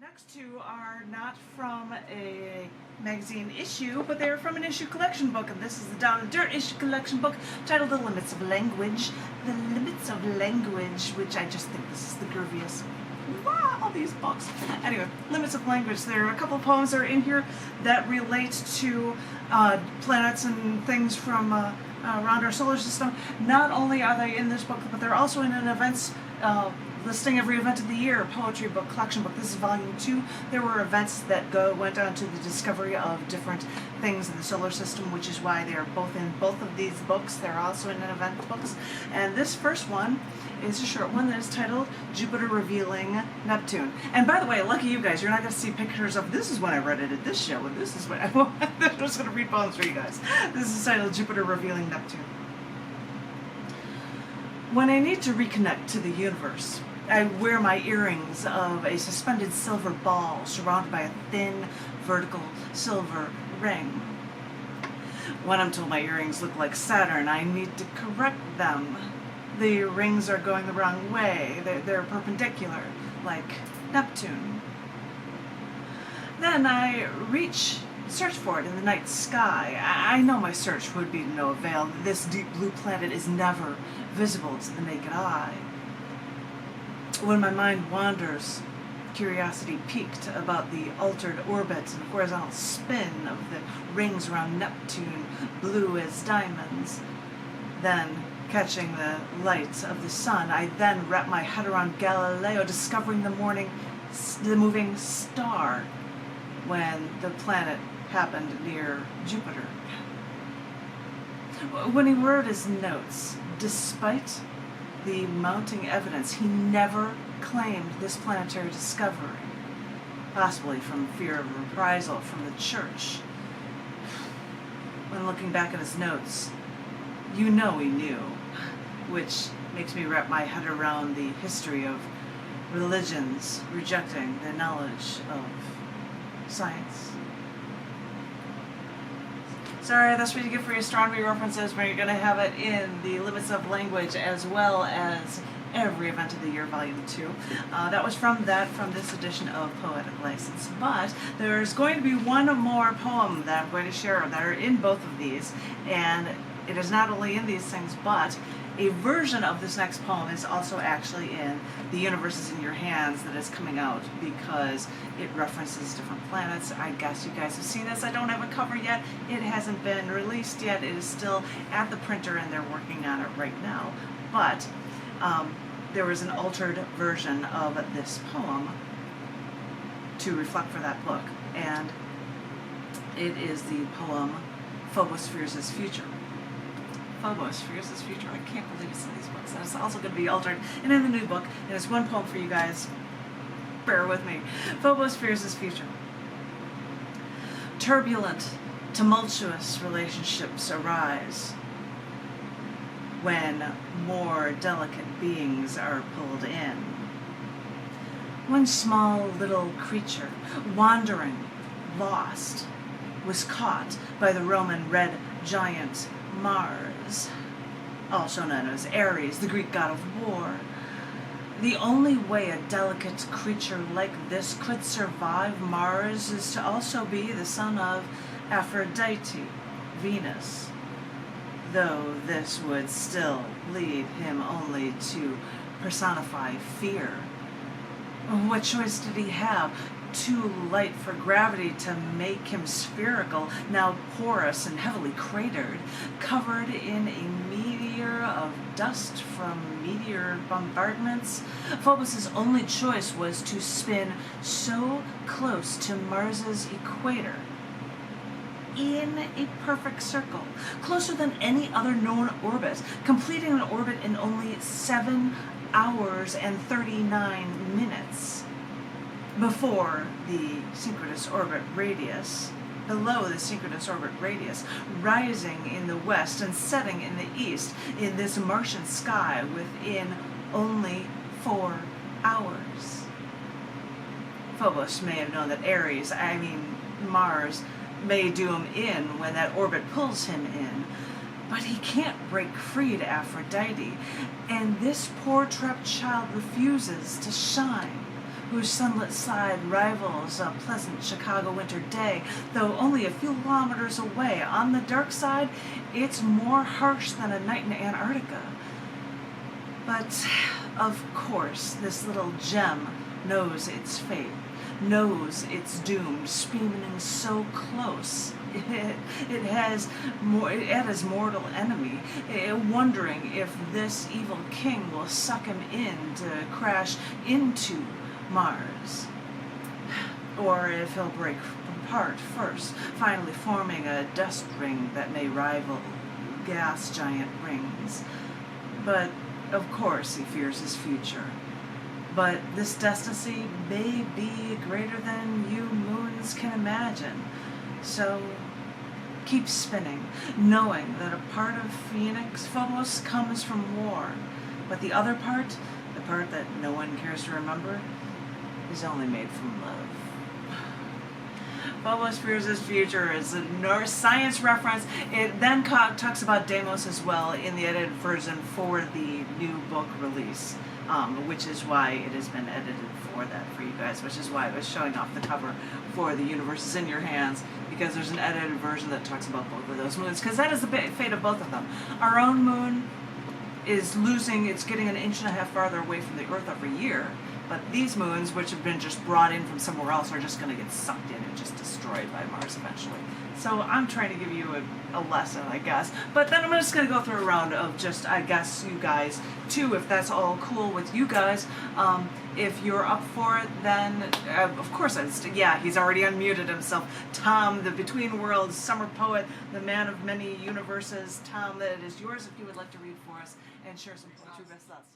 Next two are not from a magazine issue, but they're from an issue collection book, and this is the Down and Dirt issue collection book titled The Limits of Language. The Limits of Language, which I just think this is the grooviest. Wow, all these books. Anyway, Limits of Language. There are a couple of poems that are in here that relate to planets and things from around our solar system. Not only are they in this book, but they're also in an events listing every event of the year, poetry book, collection book. This is volume 2. There were events that went on to the discovery of different things in the solar system, which is why they're both in both of these books. They're also in event books. And this first one is a short one that is titled Jupiter Revealing Neptune. And by the way, lucky you guys, you're not going to see pictures of this is when I read it at this show, and this is when I'm just going to read poems for you guys. This is titled Jupiter Revealing Neptune. When I need to reconnect to the universe, I wear my earrings of a suspended silver ball surrounded by a thin, vertical silver ring. When I'm told my earrings look like Saturn, I need to correct them. The rings are going the wrong way. They're perpendicular, like Neptune. Then I search for it in the night sky. I know my search would be to no avail. This deep blue planet is never visible to the naked eye. When my mind wanders, curiosity piqued about the altered orbit and horizontal spin of the rings around Neptune, blue as diamonds. Then, catching the light of the sun, I then wrap my head around Galileo, discovering the moving star when the planet happened near Jupiter. When he wrote his notes, despite the mounting evidence, he never claimed this planetary discovery, possibly from fear of reprisal from the church. When looking back at his notes, you know he knew, which makes me wrap my head around the history of religions rejecting the knowledge of science. Sorry, that's what you get for your astronomy references, where you're going to have it in the Limits of Language as well as every event of the year, volume 2. That was from this edition of Poetic License. But there's going to be one more poem that I'm going to share that are in both of these, and it is not only in these things, but a version of this next poem is also actually in The Universe is in Your Hands that is coming out because it references different planets. I guess you guys have seen this. I don't have a cover yet. It hasn't been released yet. It is still at the printer and they're working on it right now. But there was an altered version of this poem to reflect for that book, and it is the poem Phobos Fears His Future. Phobos Fears His Future. I can't believe it's in these books. That's also going to be altered and in the new book. And it's one poem for you guys. Bear with me. Phobos Fears His Future. Turbulent, tumultuous relationships arise when more delicate beings are pulled in. One small little creature, wandering, lost, was caught by the Roman red giant Mars, also known as Ares, the Greek god of war. The only way a delicate creature like this could survive Mars is to also be the son of Aphrodite, Venus, though this would still lead him only to personify fear. What choice did he have? Too light for gravity to make him spherical, now porous and heavily cratered, covered in a meteor of dust from meteor bombardments. Phobos' only choice was to spin so close to Mars's equator, in a perfect circle, closer than any other known orbit, completing an orbit in only 7 hours and 39 minutes. Before the synchronous orbit radius, below the synchronous orbit radius, rising in the west and setting in the east in this Martian sky within only 4 hours. Phobos may have known that Mars, may do him in when that orbit pulls him in, but he can't break free to Aphrodite, and this poor trapped child refuses to shine. whose sunlit side rivals a pleasant Chicago winter day, though only a few kilometers away. On the dark side, it's more harsh than a night in Antarctica. But, of course, this little gem knows its fate, knows its doom, spinning so close. It has its mortal enemy, wondering if this evil king will suck him in to crash into Mars, or if he'll break apart first, finally forming a dust ring that may rival gas giant rings. But, of course, he fears his future. But this destiny may be greater than you moons can imagine. So keep spinning, knowing that a part of Phobos comes from war, but the other part, the part that no one cares to remember, is only made from love. Phobos fears his future is a Norse science reference. It then talks about Deimos as well in the edited version for the new book release, which is why it has been edited for that for you guys, which is why I was showing off the cover for The Universe is in Your Hands, because there's an edited version that talks about both of those moons, because that is the fate of both of them. Our own moon is losing, it's getting an inch and a half farther away from the Earth every year, but these moons, which have been just brought in from somewhere else, are just going to get sucked in and just destroyed by Mars eventually. So I'm trying to give you a lesson, I guess. But then I'm just going to go through a round of just, I guess, you guys, too, if that's all cool with you guys. If you're up for it, then, of course, yeah, he's already unmuted himself. Tom, the Between Worlds summer poet, the man of many universes. Tom, that it is yours if you would like to read for us and share some poetry best thoughts.